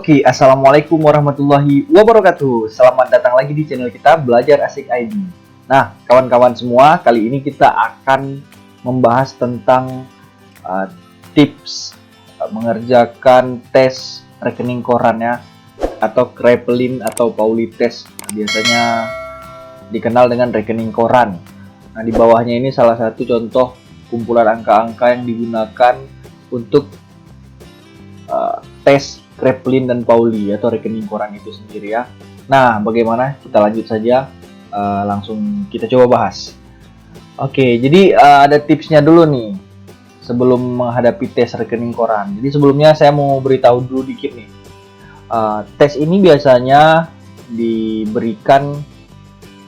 Oke, Assalamualaikum warahmatullahi wabarakatuh. Selamat datang lagi di channel kita Belajar Asik ID. Nah, kawan-kawan semua, kali ini kita akan membahas tentang tips mengerjakan tes rekening koran ya, atau Kraepelin atau Pauli test. Biasanya dikenal dengan rekening koran. Nah, di bawahnya ini salah satu contoh kumpulan angka-angka yang digunakan untuk tes Kraepelin dan Pauli atau rekening koran itu sendiri ya. Nah, bagaimana? Kita lanjut saja, langsung kita coba bahas. Oke, jadi ada tipsnya dulu nih sebelum menghadapi tes rekening koran. Jadi sebelumnya saya mau beritahu dulu dikit nih. Tes ini biasanya diberikan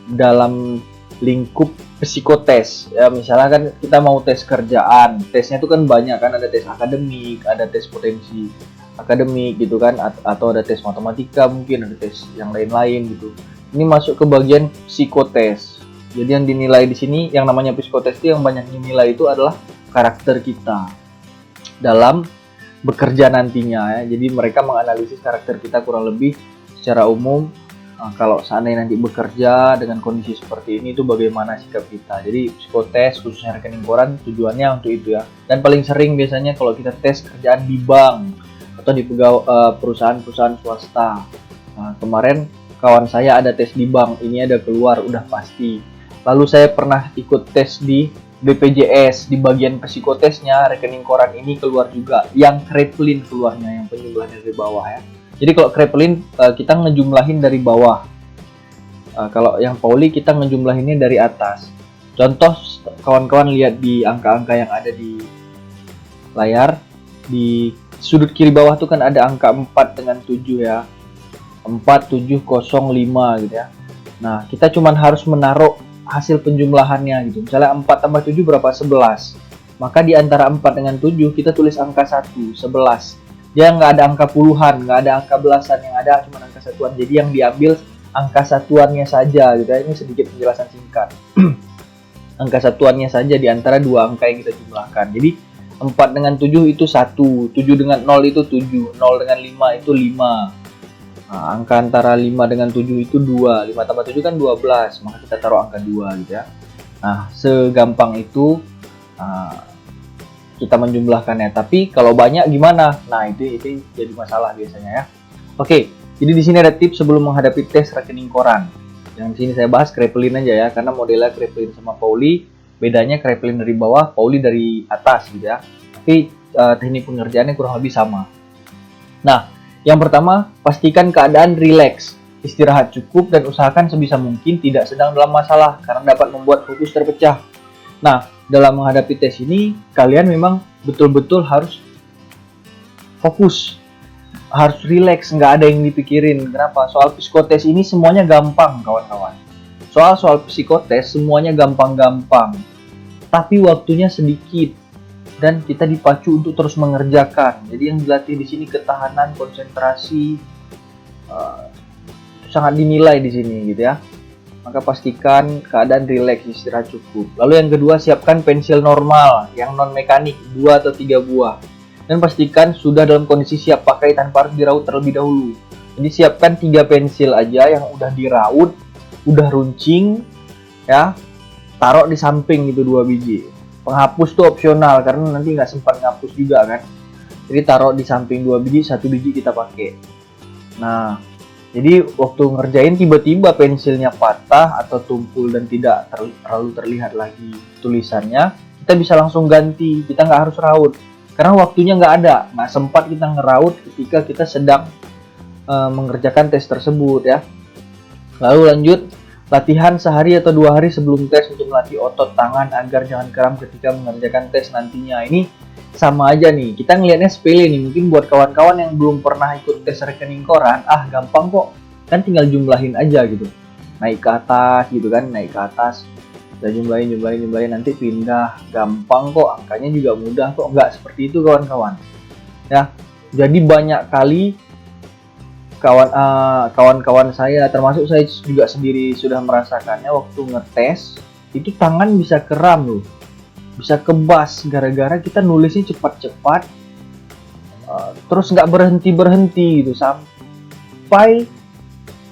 dalam lingkup psikotes ya. Misalnya kan kita mau tes kerjaan, tesnya itu kan banyak kan, ada tes akademik, ada tes potensi akademik gitu kan, atau ada tes matematika, mungkin ada tes yang lain-lain gitu. Ini masuk ke bagian psikotes. Jadi yang dinilai di sini, yang namanya psikotes itu yang banyak dinilai itu adalah karakter kita dalam bekerja nantinya ya. Jadi mereka menganalisis karakter kita kurang lebih secara umum. Kalau seandainya nanti bekerja dengan kondisi seperti ini, itu bagaimana sikap kita. Jadi psikotes khususnya rekening koran tujuannya untuk itu ya. Dan paling sering biasanya kalau kita tes kerjaan di bank atau di perusahaan-perusahaan swasta. Nah, kemarin kawan saya ada tes di bank, ini ada keluar udah pasti. Lalu saya pernah ikut tes di BPJS, di bagian psikotesnya rekening koran ini keluar juga. Yang Kraepelin keluarnya, yang penjumlahan dari bawah ya. Jadi kalau Kraepelin kita ngejumlahin dari bawah. Kalau yang Pauli kita ngejumlahinnya dari atas. Contoh kawan-kawan lihat di angka-angka yang ada di layar. Di sudut kiri bawah tuh kan ada angka 4 dengan 7 ya. 4705 gitu ya. Nah, kita cuman harus menaruh hasil penjumlahannya gitu. Misalnya 4 tambah 7 berapa? 11. Maka di antara 4 dengan 7 kita tulis angka 1, 11. Dia nggak ada angka puluhan, nggak ada angka belasan, yang ada cuma angka satuan. Jadi yang diambil angka satuannya saja gitu ya. Ini sedikit penjelasan singkat. Angka satuannya saja di antara dua angka yang kita jumlahkan. Jadi 4 dengan 7 itu 1, 7 dengan 0 itu 7, 0 dengan 5 itu 5. Nah, angka antara 5 dengan 7 itu 2, 5 tambah 7 kan 12, maka kita taruh angka 2 gitu ya. Nah, segampang itu kita menjumlahkannya. Tapi kalau banyak gimana? Nah, itu jadi masalah biasanya ya. Oke, jadi di sini ada tips sebelum menghadapi tes rekening koran. Yang di sini saya bahas Kraepelin aja ya, karena modelnya Kraepelin sama Pauli, bedanya Kraepelin dari bawah, Pauli dari atas gitu ya. Tapi teknik pengerjaannya kurang lebih sama. Nah, yang pertama, pastikan keadaan rileks, istirahat cukup, dan usahakan sebisa mungkin tidak sedang dalam masalah karena dapat membuat fokus terpecah. Nah, dalam menghadapi tes ini, kalian memang betul-betul harus fokus, harus rileks, nggak ada yang dipikirin. Kenapa? Soal psikotes ini semuanya gampang, kawan-kawan. Soal psikotes semuanya gampang-gampang, tapi waktunya sedikit dan kita dipacu untuk terus mengerjakan. Jadi yang dilatih di sini ketahanan, konsentrasi, sangat dinilai di sini gitu ya. Maka pastikan keadaan rileks, istirahat cukup. Lalu yang kedua, siapkan pensil normal yang non mekanik 2 atau 3 buah. Dan pastikan sudah dalam kondisi siap pakai tanpa harus diraut terlebih dahulu. Jadi siapkan 3 pensil aja yang udah diraut, udah runcing ya. Taruh di samping itu 2 biji. Penghapus tuh opsional karena nanti nggak sempat ngapus juga kan. Jadi taruh di samping 2 biji, 1 biji kita pakai. Nah, jadi waktu ngerjain tiba-tiba pensilnya patah atau tumpul dan tidak terlalu terlihat lagi tulisannya, kita bisa langsung ganti, kita nggak harus raut. Karena waktunya nggak ada, nggak sempat kita ngeraut ketika kita sedang mengerjakan tes tersebut ya. Lalu lanjut, latihan sehari atau 2 hari sebelum tes untuk melatih otot tangan agar jangan kram ketika mengerjakan tes nantinya. Ini sama aja nih, kita ngelihatnya sepele nih. Mungkin buat kawan-kawan yang belum pernah ikut tes rekening koran, gampang kok, kan tinggal jumlahin aja gitu, naik ke atas gitu kan, naik ke atas, udah jumlahin, nanti pindah, gampang kok, angkanya juga mudah kok. Nggak seperti itu kawan-kawan ya. Jadi banyak kali kawan-kawan saya, termasuk saya juga sendiri sudah merasakannya, waktu ngetes itu tangan bisa kram loh, bisa kebas gara-gara kita nulisnya cepat-cepat, terus nggak berhenti gitu sampai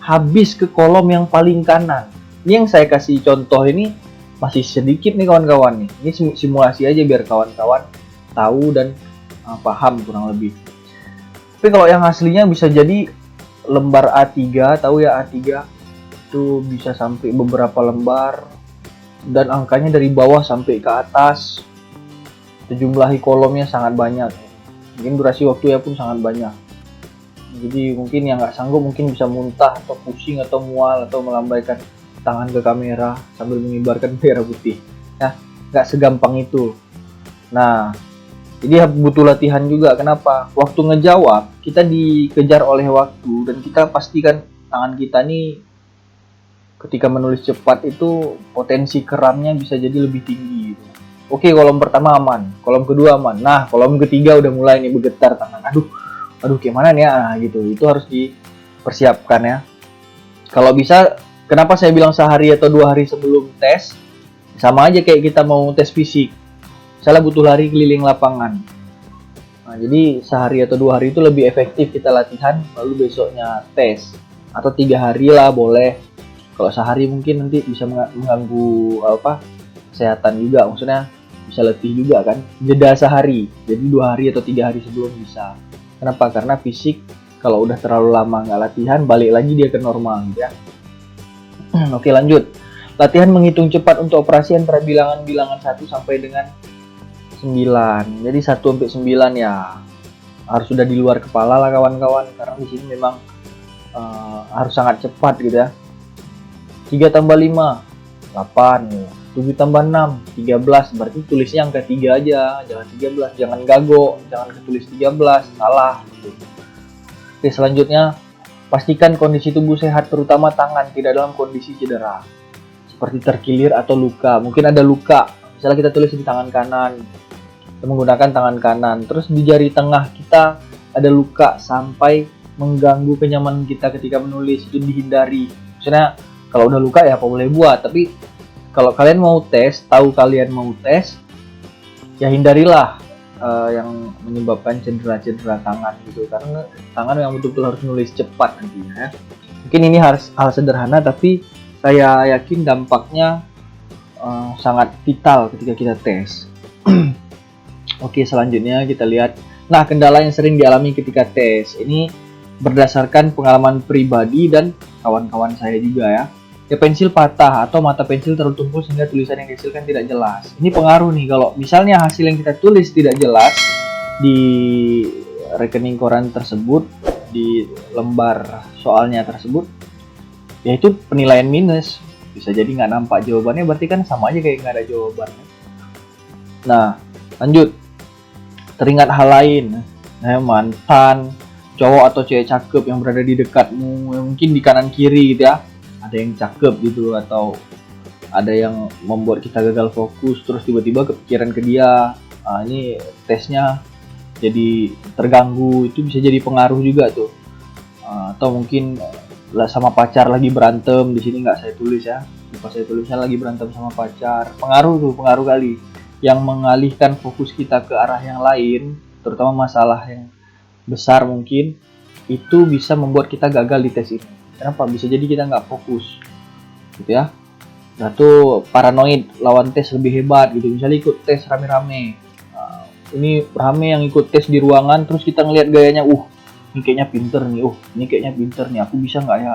habis ke kolom yang paling kanan. Ini yang saya kasih contoh ini masih sedikit nih kawan-kawan nih. Ini simulasi aja biar kawan-kawan tahu dan paham kurang lebih. Tapi kalau yang aslinya bisa jadi lembar A3, tahu ya A3 itu bisa sampai beberapa lembar dan angkanya dari bawah sampai ke atas. Jumlahi kolomnya sangat banyak. Mungkin durasi waktu ya pun sangat banyak. Jadi mungkin yang nggak sanggup mungkin bisa muntah atau pusing atau mual atau melambaikan tangan ke kamera sambil mengibarkan bendera putih. Nah, nggak segampang itu. Nah, jadi butuh latihan juga. Kenapa? Waktu ngejawab kita dikejar oleh waktu dan kita pastikan tangan kita nih ketika menulis cepat itu potensi keramnya bisa jadi lebih tinggi. Oke, kolom pertama aman, kolom kedua aman. Nah, kolom ketiga udah mulai nih bergetar tangan. Aduh gimana nih ya, gitu. Itu harus dipersiapkan ya. Kalau bisa, kenapa saya bilang sehari atau 2 hari sebelum tes? Sama aja kayak kita mau tes fisik. Misalnya butuh lari keliling lapangan. Nah, jadi sehari atau 2 hari itu lebih efektif kita latihan, lalu besoknya tes. Atau 3 hari lah boleh. Kalau sehari mungkin nanti bisa mengganggu kesehatan juga. Maksudnya bisa letih juga kan. Jeda sehari, jadi 2 hari atau 3 hari sebelum bisa. Kenapa? Karena fisik kalau udah terlalu lama nggak latihan, balik lagi dia ke normal gitu ya. Oke, lanjut. Latihan menghitung cepat untuk operasi antara bilangan-bilangan 1 sampai dengan 9. Jadi 1 sampai 9 ya harus sudah di luar kepala lah kawan-kawan, karena di sini memang harus sangat cepat gitu ya. 3 tambah 5, 8. 7 tambah 6, 13. Berarti tulisnya angka 3 aja, jangan 13. Jangan gago, jangan ketulis 13, salah gitu. Oke, selanjutnya pastikan kondisi tubuh sehat, terutama tangan tidak dalam kondisi cedera seperti terkilir atau luka. Mungkin ada luka, misalnya kita tulis di tangan kanan, kita menggunakan tangan kanan, terus di jari tengah kita ada luka sampai mengganggu kenyamanan kita ketika menulis, itu dihindari. Maksudnya kalau udah luka ya apa boleh buat, tapi kalau kalian mau tes, tahu kalian mau tes, ya hindarilah yang menyebabkan cedera-cedera tangan gitu, karena tangan yang betul-betul harus nulis cepat nantinya. Mungkin ini hal sederhana, tapi saya yakin dampaknya sangat vital ketika kita tes. Oke, selanjutnya kita lihat. Nah, kendala yang sering dialami ketika tes ini berdasarkan pengalaman pribadi dan kawan-kawan saya juga ya. Ya, pensil patah atau mata pensil terlalu tumpul sehingga tulisan yang dihasilkan tidak jelas. Ini pengaruh nih, kalau misalnya hasil yang kita tulis tidak jelas di rekening koran tersebut, di lembar soalnya tersebut, ya itu penilaian minus. Bisa jadi nggak nampak jawabannya, berarti kan sama aja kayak nggak ada jawabannya. Nah, lanjut. Teringat hal lain, mantan, cowok atau cewek cakep yang berada di dekatmu, mungkin di kanan kiri gitu ya. Ada yang cakep gitu, atau ada yang membuat kita gagal fokus, terus tiba-tiba kepikiran ke dia. Ini tesnya jadi terganggu, itu bisa jadi pengaruh juga tuh. Atau mungkin sama pacar lagi berantem, di sini nggak saya tulis ya, pas saya tulisnya lagi berantem sama pacar, pengaruh kali, yang mengalihkan fokus kita ke arah yang lain, terutama masalah yang besar mungkin, itu bisa membuat kita gagal di tes ini. Kenapa? Bisa jadi kita nggak fokus gitu ya. Nah tuh paranoid lawan tes lebih hebat gitu. Misalnya ikut tes rame-rame, ini rame yang ikut tes di ruangan, terus kita ngelihat gayanya, ini kayaknya pinter nih, ini kayaknya pinter nih, aku bisa nggak ya,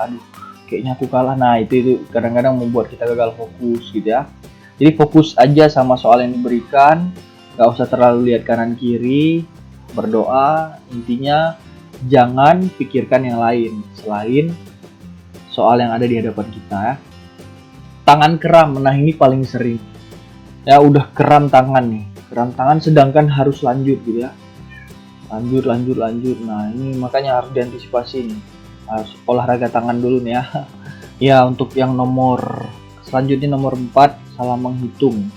kayaknya aku kalah. Nah itu kadang-kadang membuat kita gagal fokus gitu ya. Jadi fokus aja sama soal yang diberikan, nggak usah terlalu lihat kanan kiri, berdoa, intinya jangan pikirkan yang lain selain soal yang ada di hadapan kita ya. Tangan kram, nah ini paling sering ya, udah kram tangan nih, kram tangan sedangkan harus lanjut gitu ya, lanjut. Nah ini makanya harus diantisipasi nih, harus olahraga tangan dulu nih ya. Ya, untuk yang selanjutnya nomor 4, salah menghitung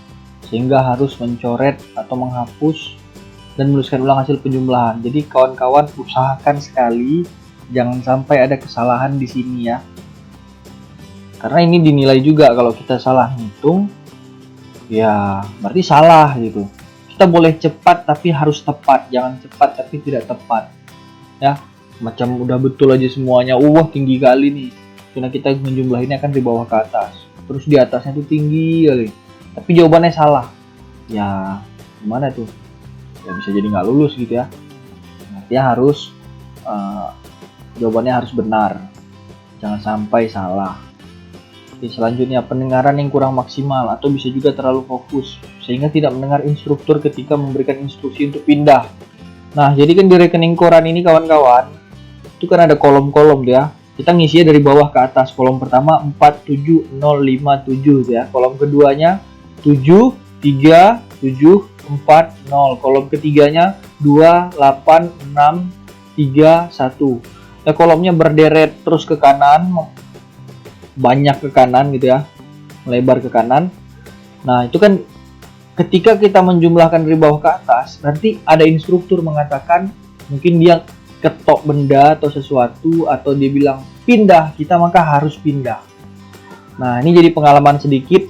sehingga harus mencoret atau menghapus dan menuliskan ulang hasil penjumlahan. Jadi kawan-kawan usahakan sekali jangan sampai ada kesalahan di sini ya. Karena ini dinilai juga, kalau kita salah ngitung, ya berarti salah gitu. kita boleh cepat tapi harus tepat, jangan cepat tapi tidak tepat. Ya, macam udah betul aja semuanya, wah tinggi kali nih. Karena kita menjumlahinnya kan dari bawah ke atas. Terus di atasnya tuh tinggi kali. Tapi jawabannya salah. Ya, gimana tuh? Ya bisa jadi nggak lulus gitu ya. Artinya harus jawabannya harus benar. Jangan sampai salah. Oke, selanjutnya pendengaran yang kurang maksimal atau bisa juga terlalu fokus sehingga tidak mendengar instruktur ketika memberikan instruksi untuk pindah. Nah, jadi kan di rekening koran ini kawan-kawan, itu kan ada kolom-kolom tuh ya. Kita ngisinya dari bawah ke atas. Kolom pertama 47057 ya. Kolom keduanya 7 3 7 4 0. Kolom ketiganya 2 8 6 3 1. Ya, kolomnya berderet terus ke kanan, banyak ke kanan gitu ya, melebar ke kanan. Nah, itu kan ketika kita menjumlahkan dari bawah ke atas, nanti ada instruktur mengatakan mungkin dia ketok benda atau sesuatu, atau dia bilang pindah, kita maka harus pindah. Nah, ini jadi pengalaman sedikit.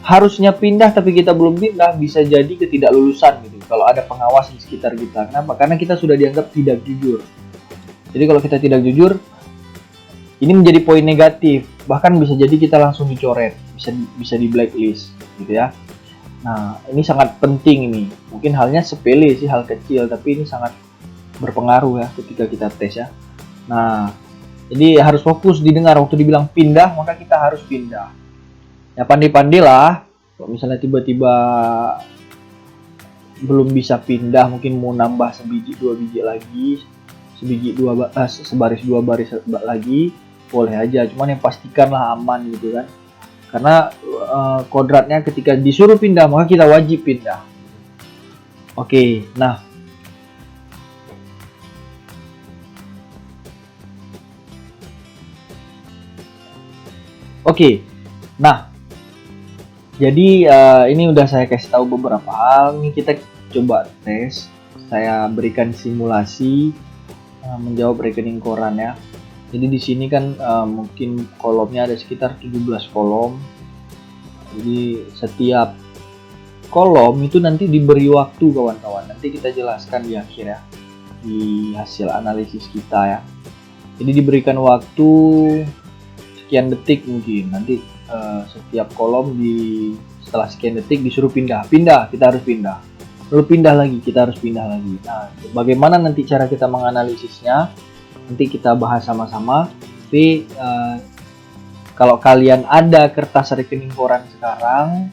Harusnya pindah tapi kita belum pindah, bisa jadi ketidaklulusan gitu kalau ada pengawas di sekitar kita. Kenapa? Karena kita sudah dianggap tidak jujur. Jadi kalau kita tidak jujur, ini menjadi poin negatif. Bahkan bisa jadi kita langsung dicoret, bisa di blacklist gitu ya. Nah, ini sangat penting ini. Mungkin halnya sepele sih, hal kecil, tapi ini sangat berpengaruh ya ketika kita tes ya. Nah, jadi harus fokus didengar. Waktu dibilang pindah, maka kita harus pindah. Ya pandai-pandai lah. Kalau misalnya tiba-tiba belum bisa pindah, mungkin mau nambah sebiji dua biji lagi, sebaris dua baris lagi, boleh aja. Cuman yang pastikanlah aman gitu kan. Karena kodratnya ketika disuruh pindah, maka kita wajib pindah. Oke, nah. Oke, nah. Jadi ini udah saya kasih tahu beberapa hal. Ini kita coba tes. Saya berikan simulasi menjawab rekening koran ya. Jadi di sini kan mungkin kolomnya ada sekitar 17 kolom. Jadi setiap kolom itu nanti diberi waktu kawan-kawan. Nanti kita jelaskan di akhir ya, di hasil analisis kita ya. Jadi diberikan waktu sekian detik mungkin. Nanti setiap kolom setelah sekian detik disuruh pindah, kita harus pindah. Lalu pindah lagi, kita harus pindah lagi. Nah, bagaimana nanti cara kita menganalisisnya? Nanti kita bahas sama-sama. Tapi kalau kalian ada kertas rekening koran sekarang,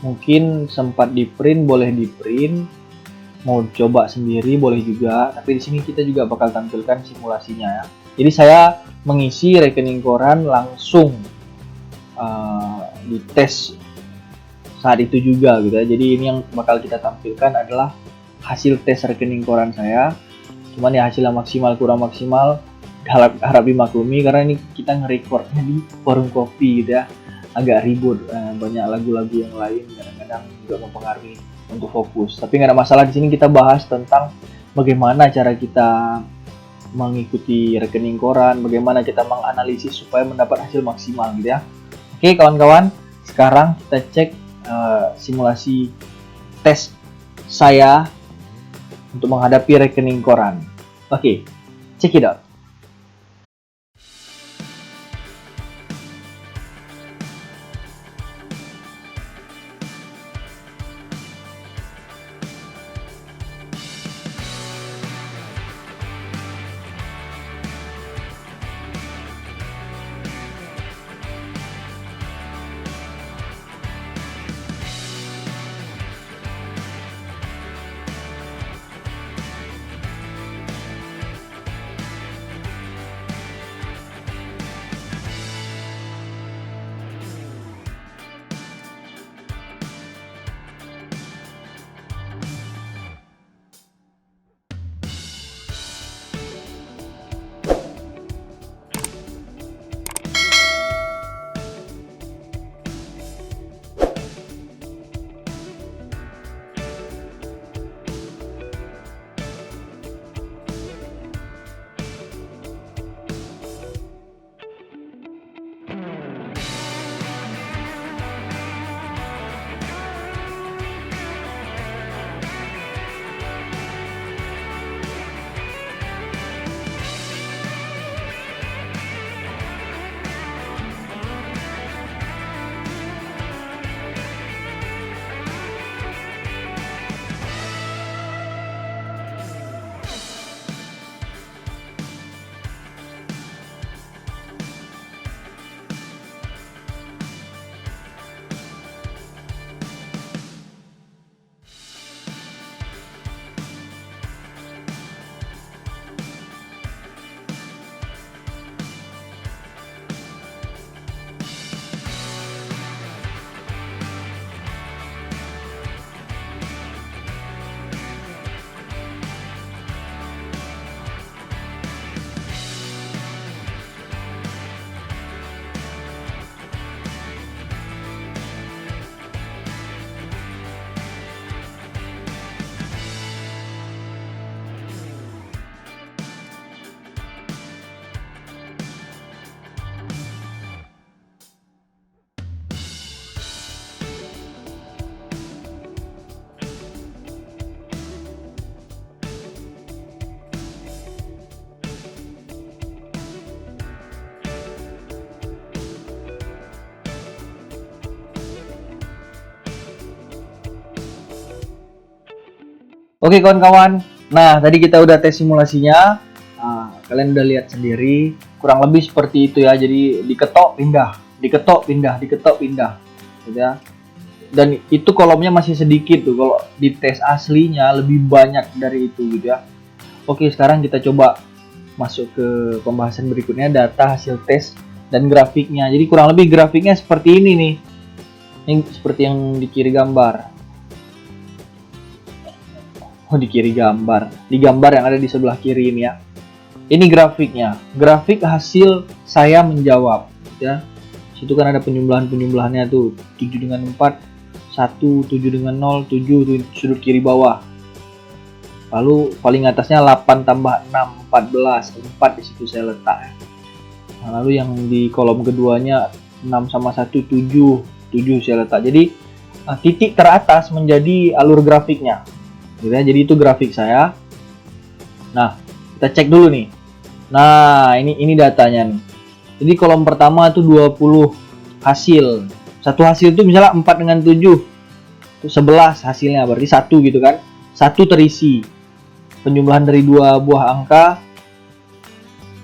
mungkin sempat di print, boleh di print. Mau coba sendiri boleh juga. Tapi di sini kita juga bakal tampilkan simulasinya ya. Jadi saya mengisi rekening koran langsung dites saat itu juga gitu ya. Jadi ini yang bakal kita tampilkan adalah hasil tes rekening koran saya. Cuman ya hasilnya maksimal kurang maksimal, harap dimaklumi karena ini kita nge-recordnya di warung kopi gitu ya. Agak ribut, banyak lagu-lagu yang lain kadang-kadang juga mempengaruhi untuk fokus. Tapi nggak ada masalah, di sini kita bahas tentang bagaimana cara kita mengikuti rekening koran, bagaimana kita menganalisis supaya mendapat hasil maksimal gitu ya. Oke kawan-kawan, sekarang kita cek simulasi tes saya untuk menghadapi rekening koran. Oke, check it out. Oke kawan-kawan, nah tadi kita udah tes simulasinya. Kalian udah lihat sendiri, kurang lebih seperti itu ya. Jadi diketok pindah, diketok pindah, diketok pindah, gitu ya. Dan itu kolomnya masih sedikit tuh. Kalau di tes aslinya lebih banyak dari itu, gitu ya. Oke, sekarang kita coba masuk ke pembahasan berikutnya, data hasil tes dan grafiknya. Jadi kurang lebih grafiknya seperti ini nih. Ini seperti yang di kiri gambar. Oh, di kiri gambar. Di gambar yang ada di sebelah kiri ini ya. Ini grafiknya. Grafik hasil saya menjawab ya. Situ kan ada penjumlahan-penjumlahannya tuh. 7 dengan 4, 1, 7 dengan 0, 7 di sudut kiri bawah. Lalu paling atasnya 8 tambah 6, 14. 4 di situ saya letak. Nah, lalu yang di kolom keduanya 6 sama 1, 7. 7 saya letak. Jadi titik teratas menjadi alur grafiknya. Jadi itu grafik saya. Nah, kita cek dulu nih. Nah, ini datanya nih. Jadi kolom pertama itu 20 hasil. Satu hasil itu misalnya 4 dengan 7. Itu 11 hasilnya, berarti 1 gitu kan. 1 terisi. Penjumlahan dari 2 buah angka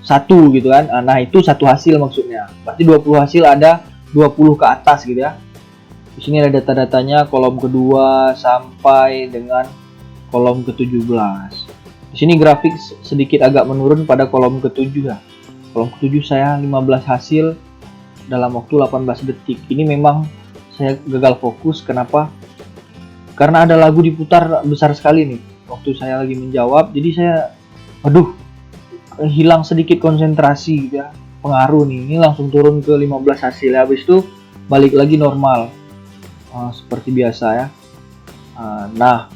1 gitu kan. Nah, itu satu hasil maksudnya. Berarti 20 hasil ada 20 ke atas gitu ya. Di sini ada data-datanya kolom kedua sampai dengan kolom ke-17. Di sini grafik sedikit agak menurun pada kolom ke-7 ya. Kolom ke-7 saya 15 hasil dalam waktu 18 detik. Ini memang saya gagal fokus. Kenapa? Karena ada lagu diputar besar sekali nih waktu saya lagi menjawab. Jadi saya hilang sedikit konsentrasi gitu ya. Pengaruh nih. Ini langsung turun ke 15 hasil. Habis itu balik lagi normal. Seperti biasa ya. Nah,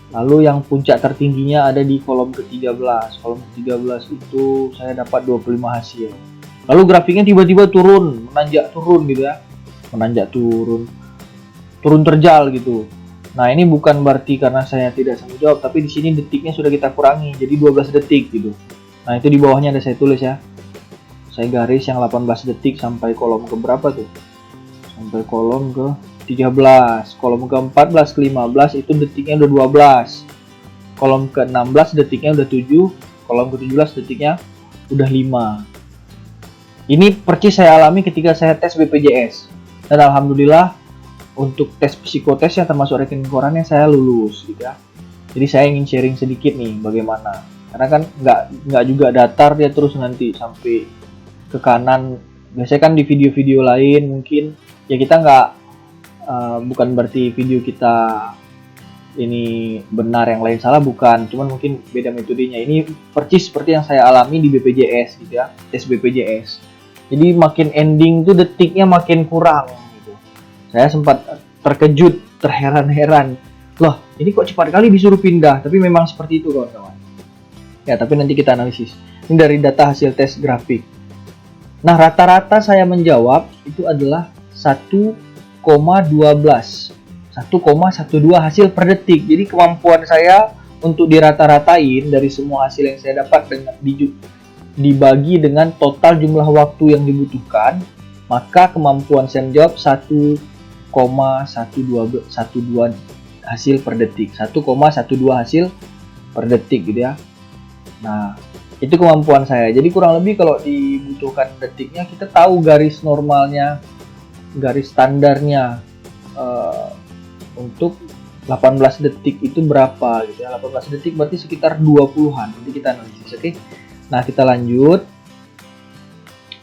lalu yang puncak tertingginya ada di kolom ke-13. Kolom ke-13 itu saya dapat 25 hasil. Lalu grafiknya tiba-tiba turun, menanjak turun gitu ya. Menanjak turun. Turun terjal gitu. Nah, ini bukan berarti karena saya tidak sanggup jawab, tapi di sini detiknya sudah kita kurangi jadi 12 detik gitu. Nah, itu di bawahnya ada saya tulis ya. Saya garis yang 18 detik sampai kolom ke berapa tuh? Sampai kolom ke 13, kolom ke-14 ke-15 itu detiknya udah 12. Kolom ke-16 detiknya udah 7, kolom ke-17 detiknya udah 5. Ini percis saya alami ketika saya tes BPJS. Dan alhamdulillah untuk tes psikotes yang termasuk rekening korannya saya lulus gitu ya. Jadi saya ingin sharing sedikit nih bagaimana. Karena kan nggak juga datar dia terus nanti sampai ke kanan. Biasanya kan di video-video lain mungkin ya kita nggak bukan berarti video kita ini benar yang lain salah, bukan, cuman mungkin beda metodenya. Ini percis seperti yang saya alami di BPJS gitu ya, tes BPJS. Jadi makin ending tuh detiknya makin kurang gitu. Saya sempat terkejut, terheran-heran, loh ini kok cepat kali disuruh pindah. Tapi memang seperti itu kawan-kawan ya. Tapi nanti kita analisis. Ini dari data hasil tes grafik. Nah, rata-rata saya menjawab itu adalah 1,12 hasil per detik. Jadi kemampuan saya untuk dirata-ratain dari semua hasil yang saya dapat dengan dibagi dengan total jumlah waktu yang dibutuhkan, maka kemampuan saya menjawab 1,12 hasil per detik. 1,12 hasil per detik gitu ya. Nah, itu kemampuan saya. Jadi kurang lebih kalau dibutuhkan detiknya, kita tahu garis normalnya, garis standarnya untuk 18 detik itu berapa gitu ya. 18 detik berarti sekitar 20-an. Nanti kita analisis, oke. Nah, kita lanjut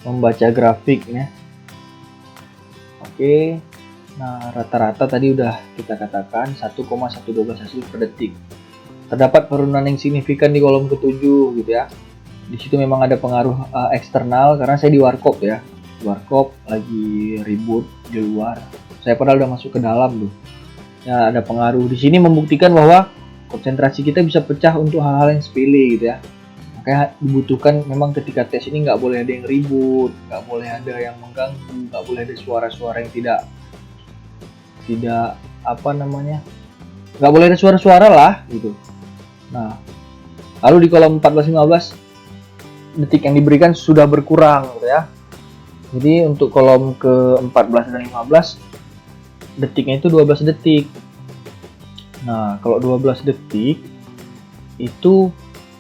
membaca grafiknya. Oke. Nah, rata-rata tadi udah kita katakan 1,112 hasil per detik. Terdapat penurunan yang signifikan di kolom ke-7 gitu ya. Di situ memang ada pengaruh eksternal karena saya di warkop ya. Warkop lagi ribut di luar. Saya padahal udah masuk ke dalam tuh. Ya, ada pengaruh. Di sini membuktikan bahwa konsentrasi kita bisa pecah untuk hal-hal yang sepele gitu ya. Makanya dibutuhkan memang ketika tes ini nggak boleh ada yang ribut, nggak boleh ada yang mengganggu, nggak boleh ada suara-suara yang tidak nggak boleh ada suara-suara lah gitu. Nah, lalu di kolom 14-15 detik yang diberikan sudah berkurang gitu ya. Jadi untuk kolom ke 14 dan 15 detiknya itu 12 detik. Nah, kalau 12 detik itu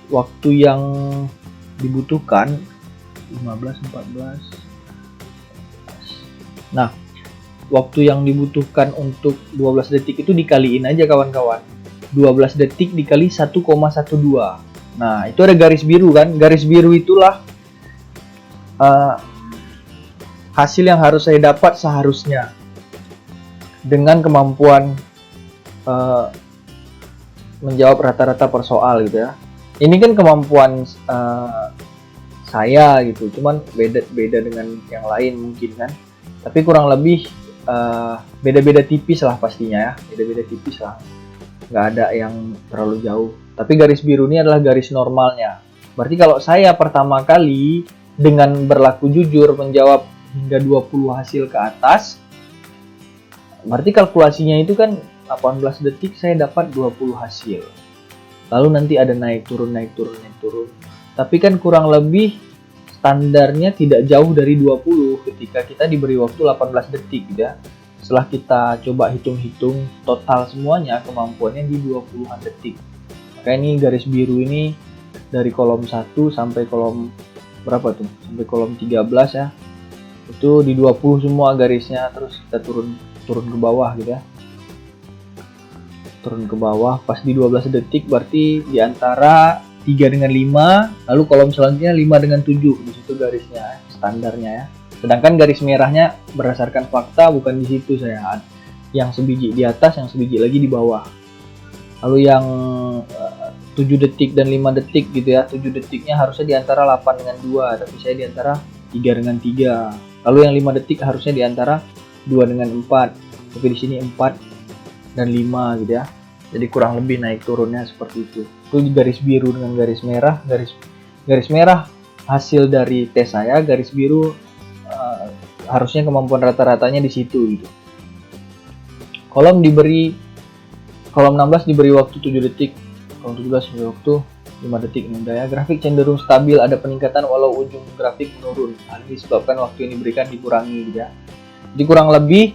waktu yang dibutuhkan 15, 14. Nah, waktu yang dibutuhkan untuk 12 detik itu dikaliin aja kawan-kawan. 12 detik dikali 1,12. Nah, itu ada garis biru kan? Garis biru itulah hasil yang harus saya dapat seharusnya dengan kemampuan menjawab rata-rata per soal gitu ya. Ini kan kemampuan saya gitu, cuman beda dengan yang lain mungkin kan. Tapi kurang lebih beda-beda tipis lah pastinya ya, beda-beda tipis lah. Nggak ada yang terlalu jauh. Tapi garis biru ini adalah garis normalnya. Berarti kalau saya pertama kali dengan berlaku jujur menjawab hingga 20 hasil ke atas, berarti kalkulasinya itu kan 18 detik saya dapat 20 hasil. Lalu nanti ada naik turun. Tapi kan kurang lebih standarnya tidak jauh dari 20 ketika kita diberi waktu 18 detik ya. Setelah kita coba hitung-hitung total semuanya, kemampuannya di 20-an detik. Maka ini garis biru ini dari kolom 1 sampai kolom berapa tuh? Sampai kolom 13 ya. Itu di 20 semua garisnya, terus kita turun ke bawah gitu ya. Turun ke bawah pas di 12 detik berarti di antara 3 dengan 5, lalu kolom selanjutnya 5 dengan 7. Di situ garisnya standarnya ya. Sedangkan garis merahnya berdasarkan fakta, bukan di situ saya. Yang sebiji di atas, yang sebiji lagi di bawah. Lalu yang 7 detik dan 5 detik gitu ya. 7 detiknya harusnya di antara 8 dengan 2, tapi saya di antara 3 dengan 3. Lalu yang 5 detik harusnya di antara 2 dengan 4. Tapi di sini 4 dan 5 gitu ya. Jadi kurang lebih naik turunnya seperti itu. Itu garis biru dengan garis merah. Garis merah hasil dari tes saya, garis biru harusnya kemampuan rata-ratanya di situ gitu. Kolom 16 diberi waktu 7 detik, kolom 17 diberi waktu 5 detik. Ini daya grafik cenderung stabil, ada peningkatan walau ujung grafik menurun. Hal ini disebabkan waktu yang diberikan dikurangi gitu ya. Jadi kurang lebih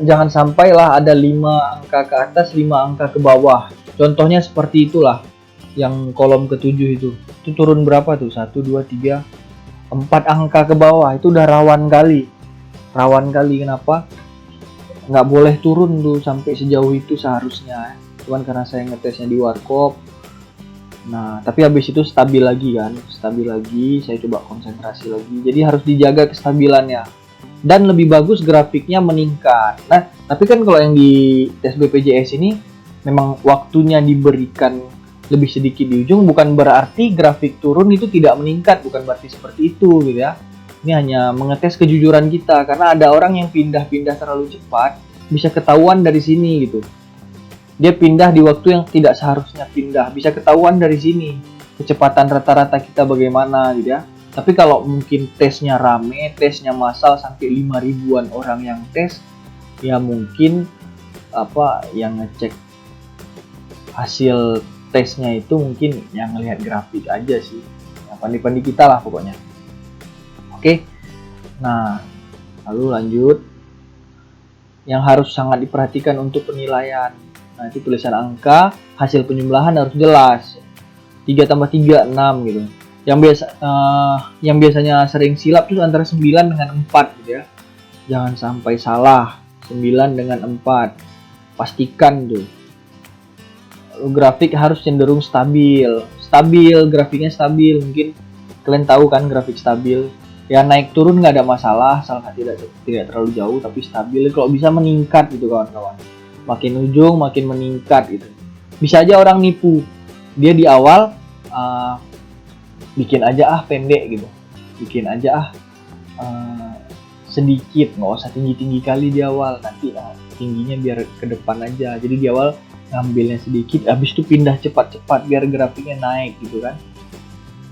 jangan sampailah ada 5 angka ke atas, 5 angka ke bawah. Contohnya seperti itulah. Yang kolom ke-7 itu turun berapa tuh? 1, 2, 3, 4 angka ke bawah. Itu udah rawan kali. Kenapa? Nggak boleh turun tuh sampai sejauh itu seharusnya. Cuman karena saya ngetesnya di warkop. Nah, tapi habis itu stabil lagi, saya coba konsentrasi lagi. Jadi harus dijaga kestabilannya. Dan lebih bagus grafiknya meningkat. Nah, tapi kan kalau yang di tes BPJS ini memang waktunya diberikan lebih sedikit di ujung, bukan berarti grafik turun itu tidak meningkat, bukan berarti seperti itu gitu ya. Ini hanya mengetes kejujuran kita, karena ada orang yang pindah-pindah terlalu cepat, bisa ketahuan dari sini gitu. Dia pindah di waktu yang tidak seharusnya pindah, bisa ketahuan dari sini kecepatan rata-rata kita bagaimana gitu ya. Tapi kalau mungkin tesnya rame, tesnya massal sampai 5 ribuan orang yang tes, ya mungkin yang ngecek hasil tesnya itu mungkin yang ngelihat grafik aja sih. Ya, pandi-pandi kita lah pokoknya. Oke. Nah, lalu lanjut. Yang harus sangat diperhatikan untuk penilaian. Nah, itu tulisan angka, hasil penjumlahan harus jelas. 3 tambah 3, 6 gitu. Yang biasanya sering silap itu antara 9 dengan 4 gitu ya. Jangan sampai salah. 9 dengan 4. Pastikan tuh. Grafik harus cenderung stabil, grafiknya stabil. Mungkin kalian tahu kan grafik stabil ya, naik turun nggak ada masalah, asalkan tidak terlalu jauh tapi stabil. Kalau bisa meningkat gitu kawan-kawan, makin ujung makin meningkat gitu. Bisa aja orang nipu, dia di awal bikin aja pendek gitu, sedikit, nggak usah tinggi kali di awal, nanti tingginya biar ke depan aja. Jadi di awal ngambilnya sedikit, habis itu pindah cepat-cepat biar grafiknya naik gitu kan.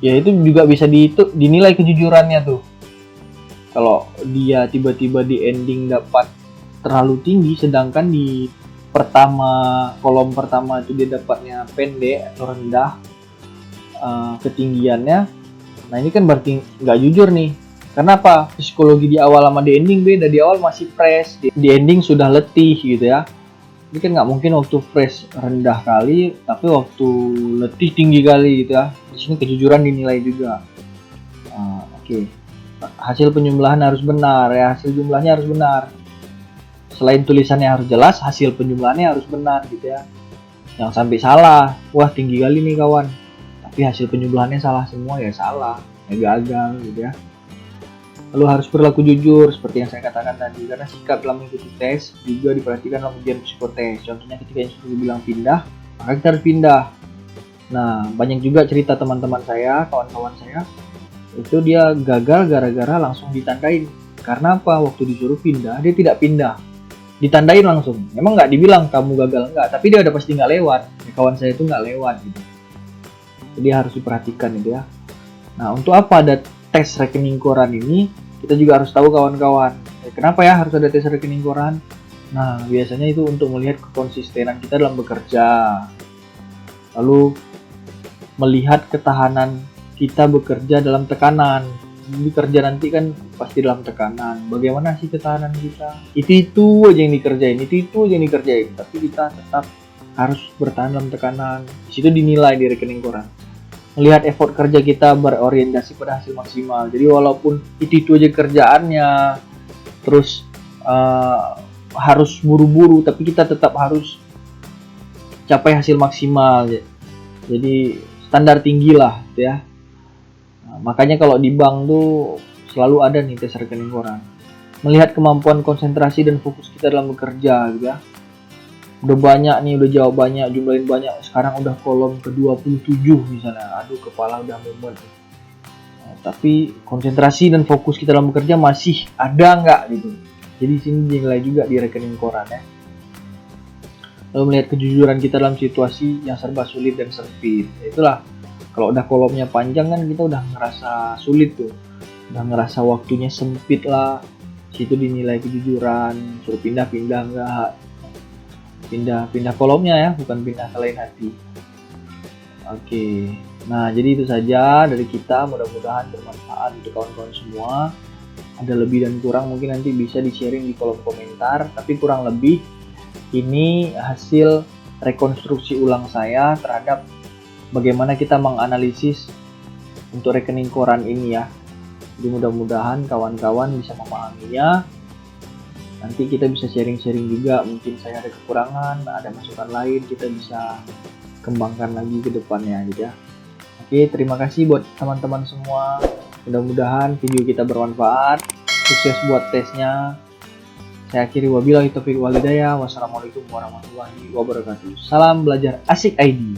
Ya itu juga bisa dinilai kejujurannya tuh. Kalau dia tiba-tiba di ending dapat terlalu tinggi, sedangkan di kolom pertama itu dia dapatnya pendek atau rendah ketinggiannya. Nah ini kan berarti nggak jujur nih. Kenapa? Psikologi di awal sama di ending beda. Di awal masih fresh, di ending sudah letih gitu ya. Ini kan nggak mungkin waktu fresh rendah kali, tapi waktu letih tinggi kali gitu ya. Di sini kejujuran dinilai juga. Oke. Hasil penjumlahan harus benar ya, hasil jumlahnya harus benar. Selain tulisannya harus jelas, hasil penjumlahannya harus benar gitu ya. Jangan sampai salah. Wah, tinggi kali nih kawan. Tapi hasil penjumlahannya salah semua, ya salah, ya gagal gitu ya. Lalu harus berlaku jujur seperti yang saya katakan tadi, karena sikap dalam mengikuti tes juga diperhatikan dalam ujian psikotes. Contohnya ketika instruktur bilang pindah, maka kita harus pindah. Nah, banyak juga cerita teman-teman saya, kawan-kawan saya, itu dia gagal gara-gara langsung ditandain. Karena apa? Waktu disuruh pindah, dia tidak pindah, ditandain langsung. Emang nggak dibilang kamu gagal, nggak, tapi dia udah pasti nggak lewat. Ya, kawan saya itu nggak lewat gitu. Jadi harus diperhatikan gitu ya. Nah, untuk apa ada tes rekening koran ini? Kita juga harus tahu kawan-kawan. Kenapa ya harus ada tes rekening koran? Nah, biasanya itu untuk melihat kekonsistenan kita dalam bekerja. Lalu melihat ketahanan kita bekerja dalam tekanan. Jadi kerja nanti kan pasti dalam tekanan. Bagaimana sih ketahanan kita? Itu aja yang dikerjain, itu aja yang dikerjain. Tapi kita tetap harus bertahan dalam tekanan. Di situ dinilai di rekening koran. Melihat effort kerja kita berorientasi pada hasil maksimal. Jadi walaupun itu aja kerjaannya, terus harus buru-buru, tapi kita tetap harus capai hasil maksimal. Jadi standar tinggi lah, gitu ya. Nah, makanya kalau di bank tuh selalu ada nih tes rekening koran. Melihat kemampuan konsentrasi dan fokus kita dalam bekerja, gitu ya. Udah banyak nih, udah jawab banyak, jumlahin banyak, sekarang udah kolom ke-27 misalnya. Aduh, kepala udah mumet. Nah, tapi konsentrasi dan fokus kita dalam bekerja masih ada nggak gitu. Jadi sini dinilai juga di rekening koran ya. Lalu melihat kejujuran kita dalam situasi yang serba sulit dan sempit. Itulah, kalau udah kolomnya panjang kan kita udah ngerasa sulit tuh. Udah ngerasa waktunya sempit lah. Situ dinilai kejujuran, suruh pindah-pindah enggak. Pindah kolomnya ya, bukan pindah ke lain hati. Oke, nah jadi itu saja dari kita, mudah-mudahan bermanfaat untuk kawan-kawan semua. Ada lebih dan kurang mungkin nanti bisa di-sharing di kolom komentar, tapi kurang lebih ini hasil rekonstruksi ulang saya terhadap bagaimana kita menganalisis untuk rekening koran ini ya. Jadi mudah-mudahan kawan-kawan bisa memahaminya. Nanti kita bisa sharing-sharing juga, mungkin saya ada kekurangan, ada masukan lain, kita bisa kembangkan lagi ke depannya gitu ya. Oke, terima kasih buat teman-teman semua. Mudah-mudahan video kita bermanfaat. Sukses buat tesnya. Saya akhiri, wabillahi taufiq wal hidayah. Wassalamualaikum warahmatullahi wabarakatuh. Salam belajar asik ID.